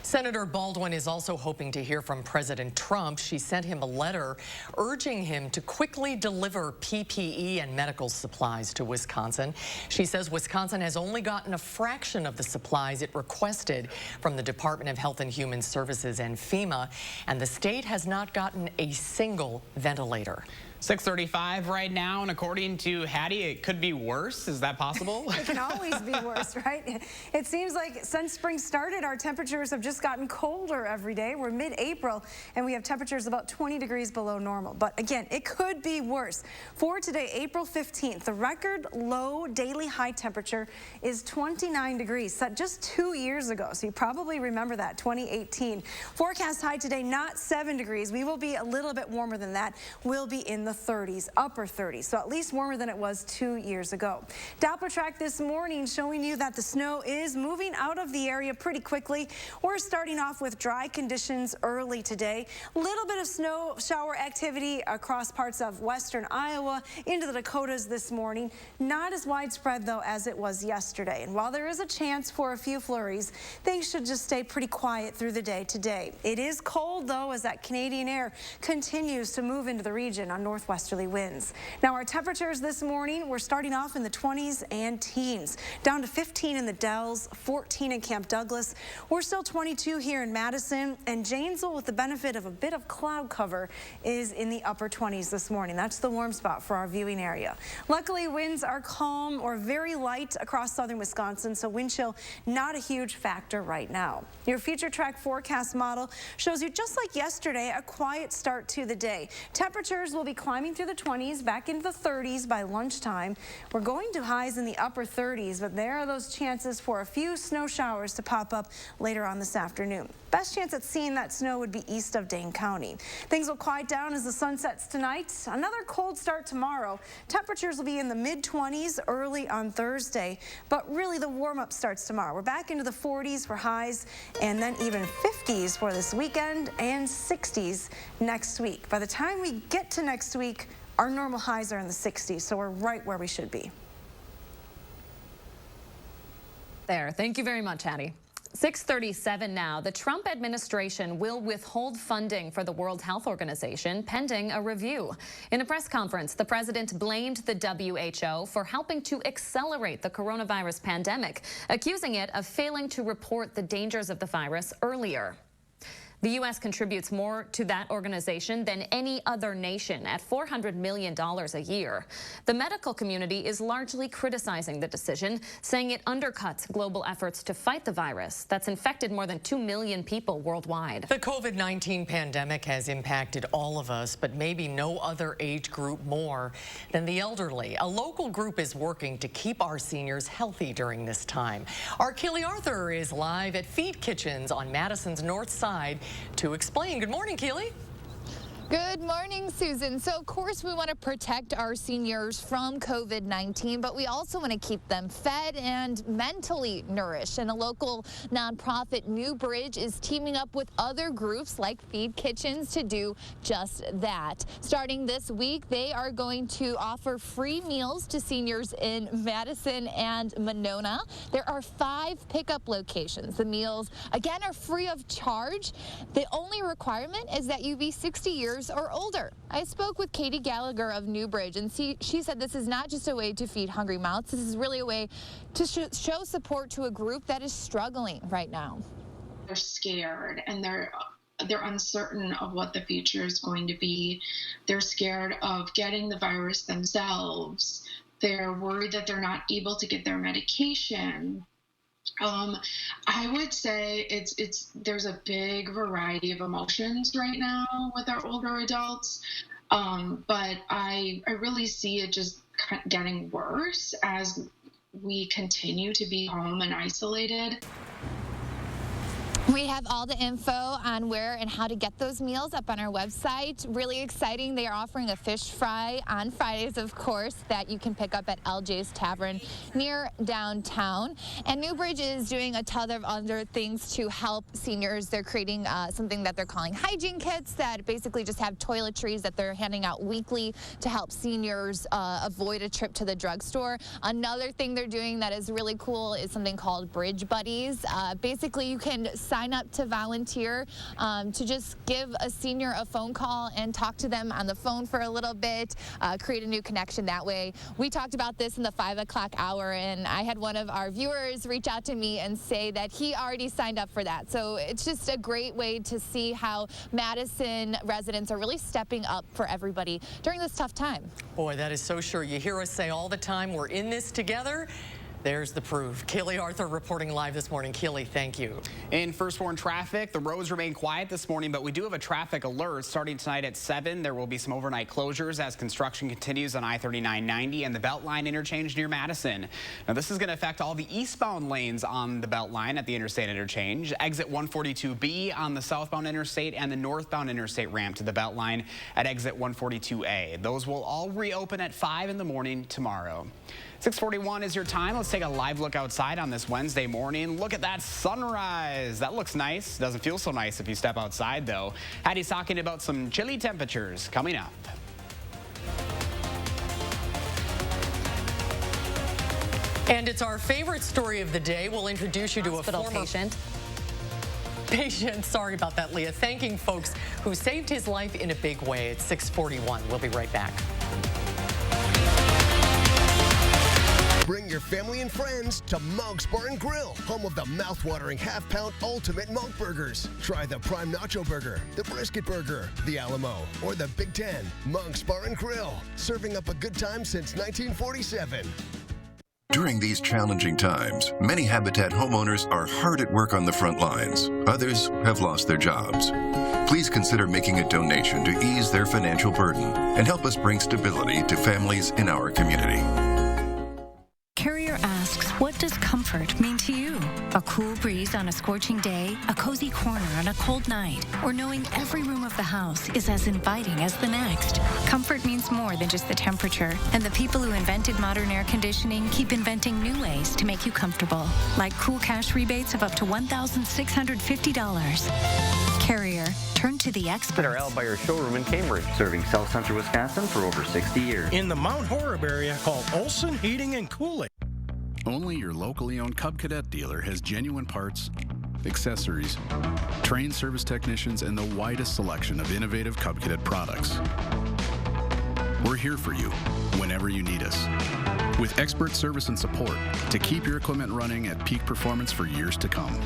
Senator Baldwin is also hoping to hear from President Trump. She sent him a letter urging him to quickly deliver PPE and medical supplies to Wisconsin. She says Wisconsin has only gotten a fraction of the supplies it requested from the Department of Health and Human Services and FEMA, and the state has not gotten a single ventilator. 6:35 right now, and according to Hattie, it could be worse. Is that possible? It can always be worse, right? It seems like since spring started, our temperatures have just gotten colder every day. We're mid-April, and we have temperatures about 20 degrees below normal. But again, it could be worse. For today, April 15th, the record low daily high temperature is 29 degrees, set just 2 years ago. So you probably remember that, 2018. Forecast high today, not 7 degrees. We will be a little bit warmer than that. We'll be in the 30s, upper 30s, so at least warmer than it was 2 years ago. Doppler track this morning showing you that the snow is moving out of the area pretty quickly. We're starting off with dry conditions early today. A little bit of snow shower activity across parts of western Iowa into the Dakotas this morning. Not as widespread, though, as it was yesterday. And while there is a chance for a few flurries, things should just stay pretty quiet through the day today. It is cold, though, as that Canadian air continues to move into the region on northwesterly winds. Now, our temperatures this morning, we're starting off in the 20s and teens, down to 15 in the Dells, 14 in Camp Douglas. We're still 22 here in Madison, and Janesville, with the benefit of a bit of cloud cover, is in the upper 20s this morning. That's the warm spot for our viewing area. Luckily, winds are calm or very light across southern Wisconsin, so wind chill not a huge factor right now. Your future track forecast model shows you, just like yesterday, a quiet start to the day. Temperatures will be climbing through the 20s, back into the 30s by lunchtime. We're going to highs in the upper 30s, but there are those chances for a few snow showers to pop up later on this afternoon. Best chance at seeing that snow would be east of Dane County. Things will quiet down as the sun sets tonight. Another cold start tomorrow. Temperatures will be in the mid-20s early on Thursday, but really the warm-up starts tomorrow. We're back into the 40s for highs, and then even 50s for this weekend and 60s next week. By the time we get to next week, our normal highs are in the 60s, so we're right where we should be. There. Thank you very much, Hattie. 6:37 now. The Trump administration will withhold funding for the World Health Organization pending a review. In a press conference, the president blamed the WHO for helping to accelerate the coronavirus pandemic, accusing it of failing to report the dangers of the virus earlier. The U.S. contributes more to that organization than any other nation at $400 million a year. The medical community is largely criticizing the decision, saying it undercuts global efforts to fight the virus that's infected more than 2 million people worldwide. The COVID-19 pandemic has impacted all of us, but maybe no other age group more than the elderly. A local group is working to keep our seniors healthy during this time. Our Keely Arthur is live at Feed Kitchens on Madison's north side to explain. Good morning, Keely. Good morning, Susan. So, of course, we want to protect our seniors from COVID-19, but we also want to keep them fed and mentally nourished. And a local nonprofit, Newbridge, is teaming up with other groups like Feed Kitchens to do just that. Starting this week, they are going to offer free meals to seniors in Madison and Monona. There are 5 pickup locations. The meals, again, are free of charge. The only requirement is that you be 60 years or older. I spoke with Katie Gallagher of Newbridge, and she said this is not just a way to feed hungry mouths. This is really a way to show support to a group that is struggling right now. They're scared and they're uncertain of what the future is going to be. They're scared of getting the virus themselves. They're worried that they're not able to get their medication. I would say there's a big variety of emotions right now with our older adults, but I really see it just getting worse as we continue to be home and isolated. We have all the info on where and how to get those meals up on our website. Really exciting. They are offering a fish fry on Fridays, of course, that you can pick up at LJ's Tavern near downtown. And Newbridge is doing a ton of other things to help seniors. They're creating something that they're calling hygiene kits that basically just have toiletries that they're handing out weekly to help seniors avoid a trip to the drugstore. Another thing they're doing that is really cool is something called Bridge Buddies. Basically, you can sign up to volunteer to just give a senior a phone call and talk to them on the phone for a little bit, create a new connection that way. We talked about this in the 5 o'clock hour, and I had one of our viewers reach out to me and say that he already signed up for that. So it's just a great way to see how Madison residents are really stepping up for everybody during this tough time. Boy, that is so sure. You hear us say all the time, we're in this together. There's the proof. Keely Arthur reporting live this morning. Keely, thank you. In firstborn traffic, the roads remain quiet this morning, but we do have a traffic alert starting tonight at 7. There will be some overnight closures as construction continues on I-3990 and the Beltline interchange near Madison. Now, this is going to affect all the eastbound lanes on the Beltline at the interstate interchange, exit 142B on the southbound interstate, and the northbound interstate ramp to the Beltline at exit 142A. Those will all reopen at 5 in the morning tomorrow. 6:41 is your time. Let's take a live look outside on this Wednesday morning. Look at that sunrise. That looks nice. Doesn't feel so nice if you step outside, though. Hattie's talking about some chilly temperatures coming up. And it's our favorite story of the day. We'll introduce you to a former patient. Sorry about that, Leah. Thanking folks who saved his life in a big way. It's 6:41. We'll be right back. Bring your family and friends to Monk's Bar and Grill, home of the mouth-watering half-pound ultimate Monk burgers. Try the Prime Nacho Burger, the Brisket Burger, the Alamo, or the Big Ten. Monk's Bar and Grill, serving up a good time since 1947. During these challenging times, many Habitat homeowners are hard at work on the front lines. Others have lost their jobs. Please consider making a donation to ease their financial burden and help us bring stability to families in our community. Carrier asks, what does comfort mean to you? A cool breeze on a scorching day, a cozy corner on a cold night, or knowing every room of the house is as inviting as the next. Comfort means more than just the temperature, and the people who invented modern air conditioning keep inventing new ways to make you comfortable, like cool cash rebates of up to $1,650. Carrier, turn to the experts. At our Albuyer showroom in Cambridge, serving South Central Wisconsin for over 60 years. In the Mount Horeb area, call Olson Heating and Cooling. Only your locally owned Cub Cadet dealer has genuine parts, accessories, trained service technicians, and the widest selection of innovative Cub Cadet products. We're here for you whenever you need us, with expert service and support to keep your equipment running at peak performance for years to come.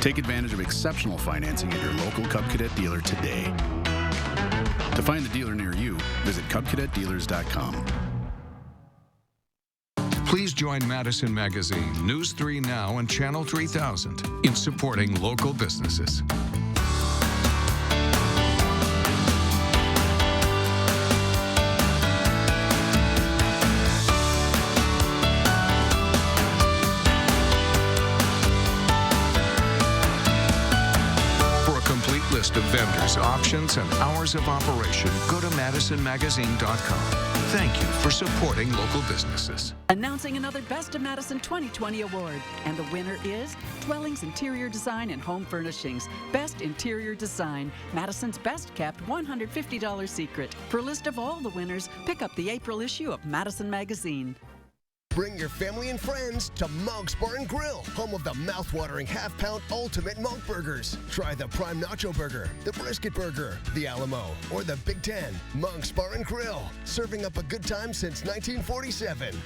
Take advantage of exceptional financing at your local Cub Cadet dealer today. To find the dealer near you, visit CubCadetDealers.com. Please join Madison Magazine, News 3 Now, and Channel 3000 in supporting local businesses. For a complete list list of vendors, options, and hours of operation, go to MadisonMagazine.com. Thank you for supporting local businesses. Announcing another Best of Madison 2020 award. And the winner is Dwellings Interior Design and Home Furnishings. Best Interior Design. Madison's best kept $150 secret. For a list of all the winners, pick up the April issue of Madison Magazine. Bring your family and friends to Monk's Bar and Grill, home of the mouth-watering half-pound ultimate Monk burgers. Try the Prime Nacho Burger, the Brisket Burger, the Alamo, or the Big Ten. Monk's Bar and Grill, serving up a good time since 1947.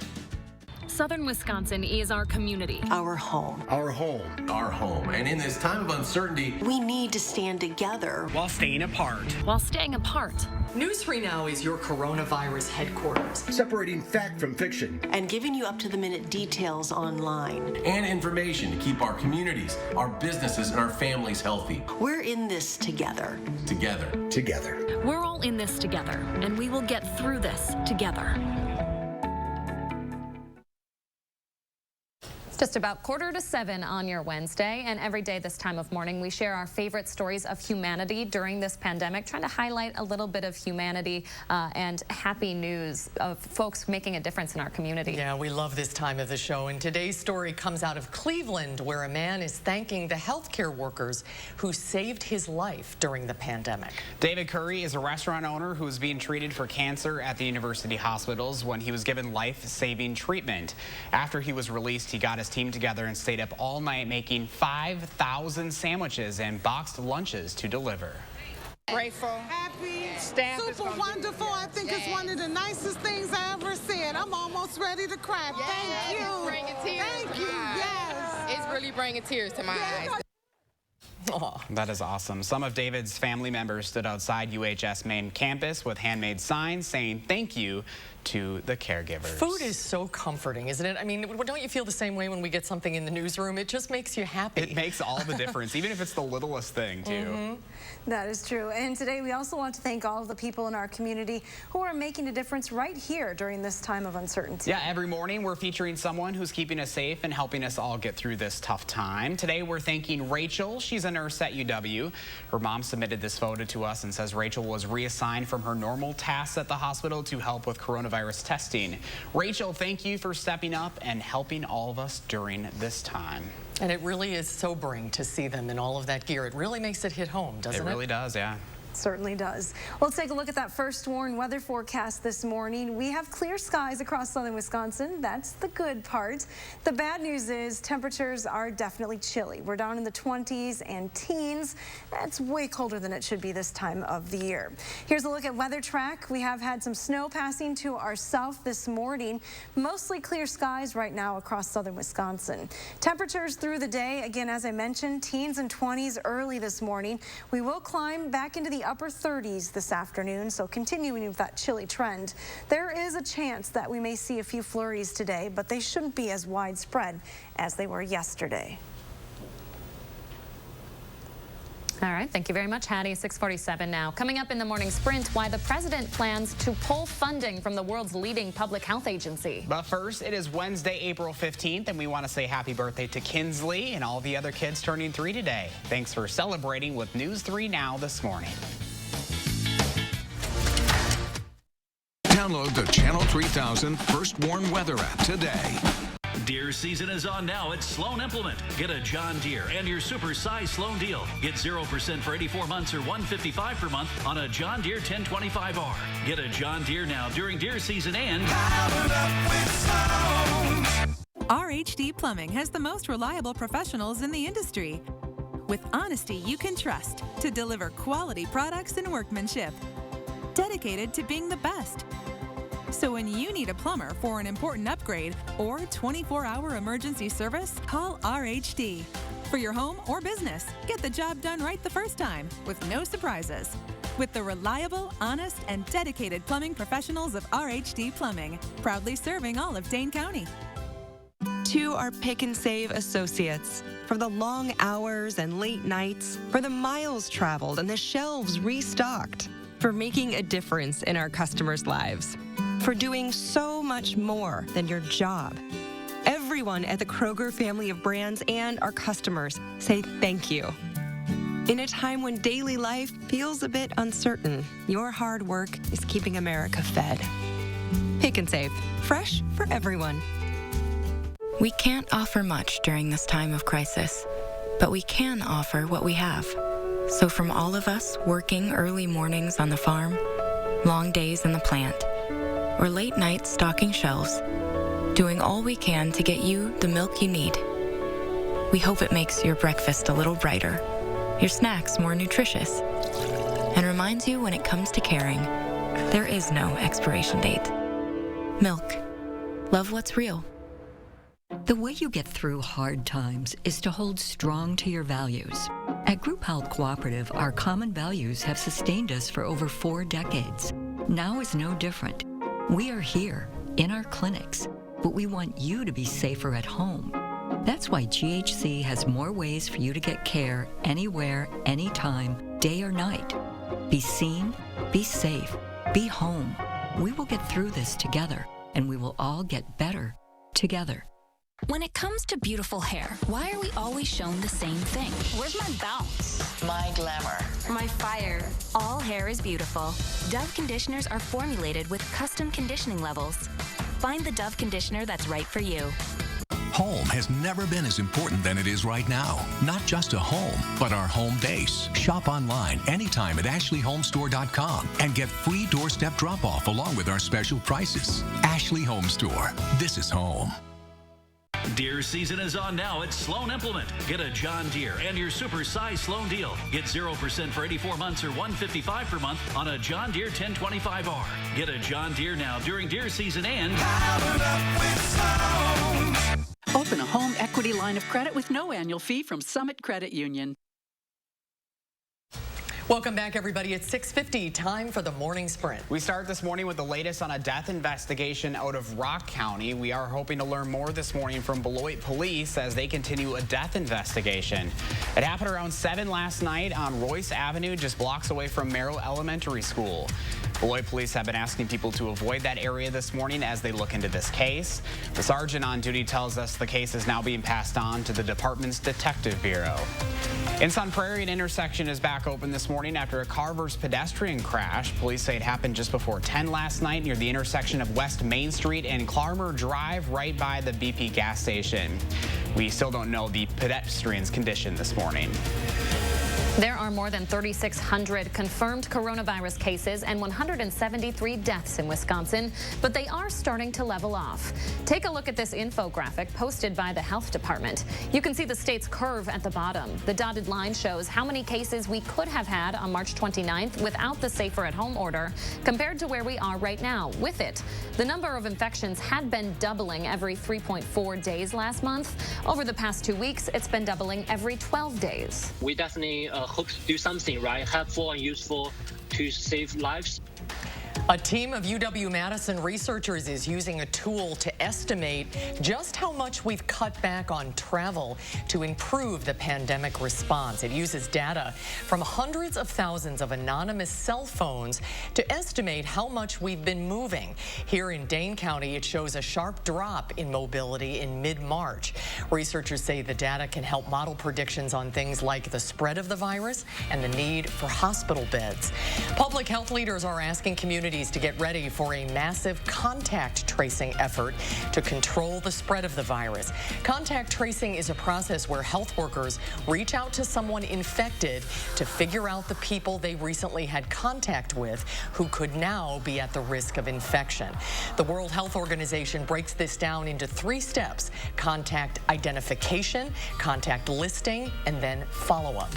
Southern Wisconsin is our community. Our home. Our home. Our home. And in this time of uncertainty, we need to stand together. While staying apart. While staying apart. News 3 Now is your coronavirus headquarters. Separating fact from fiction. And giving you up-to-the-minute details online. And information to keep our communities, our businesses, and our families healthy. We're in this together. Together. Together. We're all in this together, and we will get through this together. Just about 6:45 on your Wednesday, and every day this time of morning we share our favorite stories of humanity during this pandemic, trying to highlight a little bit of humanity and happy news of folks making a difference in our community. Yeah, we love this time of the show, and today's story comes out of Cleveland, where a man is thanking the healthcare workers who saved his life during the pandemic. David Curry is a restaurant owner who was being treated for cancer at the university hospitals when he was given life-saving treatment. After he was released, he got his team together and stayed up all night making 5,000 sandwiches and boxed lunches to deliver. Grateful, happy, super wonderful. I think it's one of the nicest things I ever said. I'm almost ready to cry. Thank you. It's bringing tears. Thank you. Yes. It's really bringing tears to my eyes. Oh, that is awesome. Some of David's family members stood outside UHS main campus with handmade signs saying thank you to the caregivers. Food is so comforting, isn't it? I mean, don't you feel the same way when we get something in the newsroom? It just makes you happy. It makes all the difference, even if it's the littlest thing, too. That is true. And today we also want to thank all of the people in our community who are making a difference right here during this time of uncertainty. Yeah, every morning we're featuring someone who's keeping us safe and helping us all get through this tough time. Today we're thanking Rachel. She's a nurse at UW. Her mom submitted this photo to us and says Rachel was reassigned from her normal tasks at the hospital to help with coronavirus testing. Rachel, thank you for stepping up and helping all of us during this time. And it really is sobering to see them in all of that gear. It really makes it hit home, doesn't it? It really does, yeah. Certainly does. Well, let's take a look at that first warned weather forecast this morning. We have clear skies across southern Wisconsin. That's the good part. The bad news is temperatures are definitely chilly. We're down in the 20s and teens. That's way colder than it should be this time of the year. Here's a look at weather track. We have had some snow passing to our south this morning. Mostly clear skies right now across southern Wisconsin. Temperatures through the day, again, as I mentioned, teens and 20s early this morning. We will climb back into the upper 30s this afternoon, so continuing with that chilly trend. There is a chance that we may see a few flurries today, but they shouldn't be as widespread as they were yesterday. All right, thank you very much, Hattie. 6:47 now. Coming up in the morning sprint, why the president plans to pull funding from the world's leading public health agency. But first, it is Wednesday, April 15th, and we want to say happy birthday to Kinsley and all the other kids turning 3 today. Thanks for celebrating with News 3 Now this morning. Download the Channel 3000 First Warn Weather app today. Deere season is on now at Sloan Implement. Get a John Deere and your super size Sloan deal. Get 0% for 84 months or $155 per month on a John Deere 1025R. Get a John Deere now during deer season and RHD Plumbing has the most reliable professionals in the industry. With honesty you can trust to deliver quality products and workmanship. Dedicated to being the best. So when you need a plumber for an important upgrade or 24-hour emergency service, call RHD. For your home or business, get the job done right the first time with no surprises. With the reliable, honest, and dedicated plumbing professionals of RHD Plumbing, proudly serving all of Dane County. To our Pick and Save associates, for the long hours and late nights, for the miles traveled and the shelves restocked, for making a difference in our customers' lives, for doing so much more than your job. Everyone at the Kroger family of brands and our customers say thank you. In a time when daily life feels a bit uncertain, your hard work is keeping America fed. Pick and Save, fresh for everyone. We can't offer much during this time of crisis, but we can offer what we have. So from all of us working early mornings on the farm, long days in the plant, or late nights stocking shelves, doing all we can to get you the milk you need. We hope it makes your breakfast a little brighter, your snacks more nutritious, and reminds you when it comes to caring, there is no expiration date. Milk. Love what's real. The way you get through hard times is to hold strong to your values. At Group Health Cooperative, our common values have sustained us for over 4 decades. Now is no different. We are here, in our clinics, but we want you to be safer at home. That's why GHC has more ways for you to get care anywhere, anytime, day or night. Be seen, be safe, be home. We will get through this together, and we will all get better together. When it comes to beautiful hair, why are we always shown the same thing? Where's my bounce? My glamour. My fire. All hair is beautiful. Dove conditioners are formulated with custom conditioning levels. Find the Dove conditioner that's right for you. Home has never been as important than it is right now. Not just a home, but our home base. Shop online anytime at ashleyhomestore.com and get free doorstep drop-off along with our special prices. Ashley Home Store. This is home. Deere season is on now at Sloan Implement. Get a John Deere and your super-size Sloan deal. Get 0% for 84 months or $155 per month on a John Deere 1025R. Get a John Deere now during deer season and Open a home equity line of credit with no annual fee from Summit Credit Union. Welcome back, everybody. It's 6:50, time for the morning sprint. We start this morning with the latest on a death investigation out of Rock County. We are hoping to learn more this morning from Beloit Police as they continue a death investigation. It happened around 7 last night on Royce Avenue, just blocks away from Merrill Elementary School. Beloit Police have been asking people to avoid that area this morning as they look into this case. The sergeant on duty tells us the case is now being passed on to the department's Detective Bureau. In Sun Prairie, an intersection is back open this morning after a car versus pedestrian crash. Police say it happened just before 10 last night near the intersection of West Main Street and Clarmer Drive, right by the BP gas station. We still don't know the pedestrian's condition this morning. There are more than 3,600 confirmed coronavirus cases and 173 deaths in Wisconsin, but they are starting to level off. Take a look at this infographic posted by the health department. You can see the state's curve at the bottom. The dotted line shows how many cases we could have had on March 29th without the safer at home order compared to where we are right now with it. The number of infections had been doubling every 3.4 days last month. Over the past 2 weeks, it's been doubling every 12 days. We definitely hope to do something right, helpful and useful to save lives. A team of UW-Madison researchers is using a tool to estimate just how much we've cut back on travel to improve the pandemic response. It uses data from hundreds of thousands of anonymous cell phones to estimate how much we've been moving. Here in Dane County, it shows a sharp drop in mobility in mid-March. Researchers say the data can help model predictions on things like the spread of the virus and the need for hospital beds. Public health leaders are asking communities to get ready for a massive contact tracing effort to control the spread of the virus. Contact tracing is a process where health workers reach out to someone infected to figure out the people they recently had contact with who could now be at the risk of infection. The World Health Organization breaks this down into 3 steps: contact identification, contact listing, and then follow-up.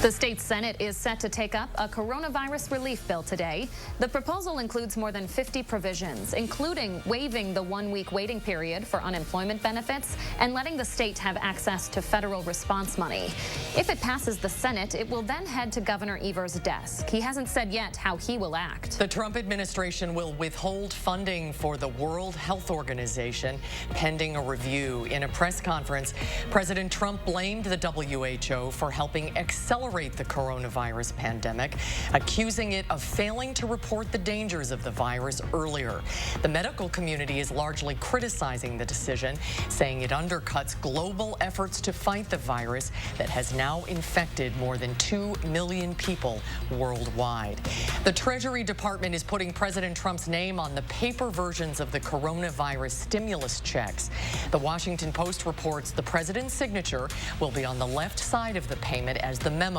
The state Senate is set to take up a coronavirus relief bill today. The proposal includes more than 50 provisions, including waiving the 1-week waiting period for unemployment benefits and letting the state have access to federal response money. If it passes the Senate, it will then head to Governor Evers' desk. He hasn't said yet how he will act. The Trump administration will withhold funding for the World Health Organization pending a review. In a press conference, President Trump blamed the WHO for helping accelerate tolerate the coronavirus pandemic, accusing it of failing to report the dangers of the virus earlier. The medical community is largely criticizing the decision, saying it undercuts global efforts to fight the virus that has now infected more than 2 million people worldwide. The Treasury Department is putting President Trump's name on the paper versions of the coronavirus stimulus checks. The Washington Post reports the president's signature will be on the left side of the payment as the memo.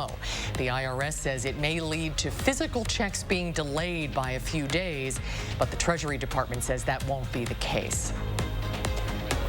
The IRS says it may lead to physical checks being delayed by a few days, but the Treasury Department says that won't be the case.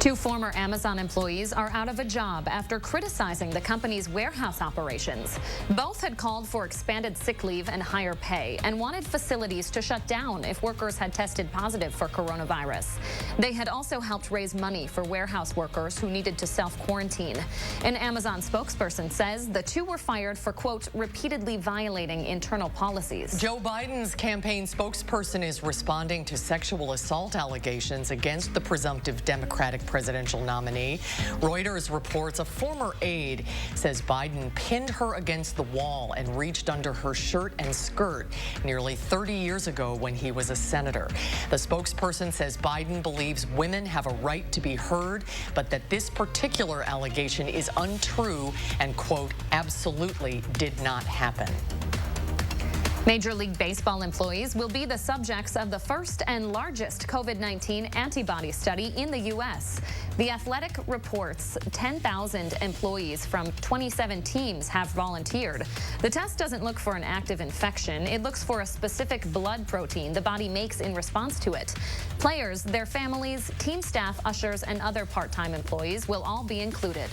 2 former Amazon employees are out of a job after criticizing the company's warehouse operations. Both had called for expanded sick leave and higher pay and wanted facilities to shut down if workers had tested positive for coronavirus. They had also helped raise money for warehouse workers who needed to self-quarantine. An Amazon spokesperson says the 2 were fired for, quote, repeatedly violating internal policies. Joe Biden's campaign spokesperson is responding to sexual assault allegations against the presumptive Democratic presidential nominee. Reuters reports a former aide says Biden pinned her against the wall and reached under her shirt and skirt nearly 30 years ago when he was a senator. The spokesperson says Biden believes women have a right to be heard, but that this particular allegation is untrue and, quote, absolutely did not happen. Major League Baseball employees will be the subjects of the first and largest COVID-19 antibody study in the U.S. The Athletic reports 10,000 employees from 27 teams have volunteered. The test doesn't look for an active infection. It looks for a specific blood protein the body makes in response to it. Players, their families, team staff, ushers, and other part-time employees will all be included.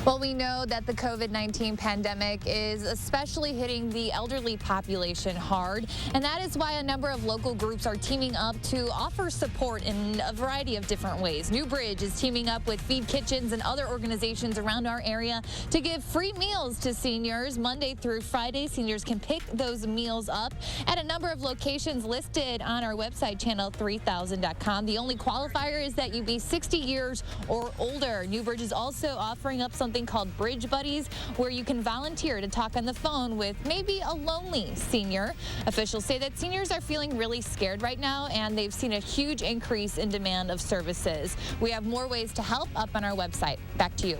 Well, we know that the COVID-19 pandemic is especially hitting the elderly population hard, and that is why a number of local groups are teaming up to offer support in a variety of different ways. Newbridge is teaming up with Feed Kitchens and other organizations around our area to give free meals to seniors. Monday through Friday, seniors can pick those meals up at a number of locations listed on our website, channel3000.com. The only qualifier is that you be 60 years or older. Newbridge is also offering up something called Bridge Buddies, where you can volunteer to talk on the phone with maybe a lonely senior. Officials say that seniors are feeling really scared right now, and they've seen a huge increase in demand of services. We have more ways to help up on our website. Back to you.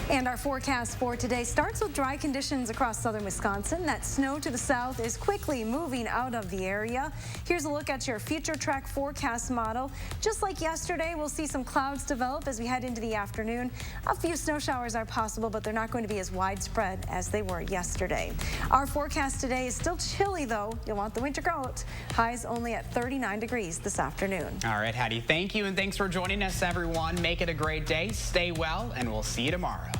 And our forecast for today starts with dry conditions across southern Wisconsin. That snow to the south is quickly moving out of the area. Here's a look at your future track forecast model. Just like yesterday, we'll see some clouds develop as we head into the afternoon. A few snow showers are possible, but they're not going to be as widespread as they were yesterday. Our forecast today is still chilly, though. You'll want the winter coat. Highs only at 39 degrees this afternoon. All right, Hattie, thank you, and thanks for joining us, everyone. Make it a great day. Stay well, and we'll see you tomorrow.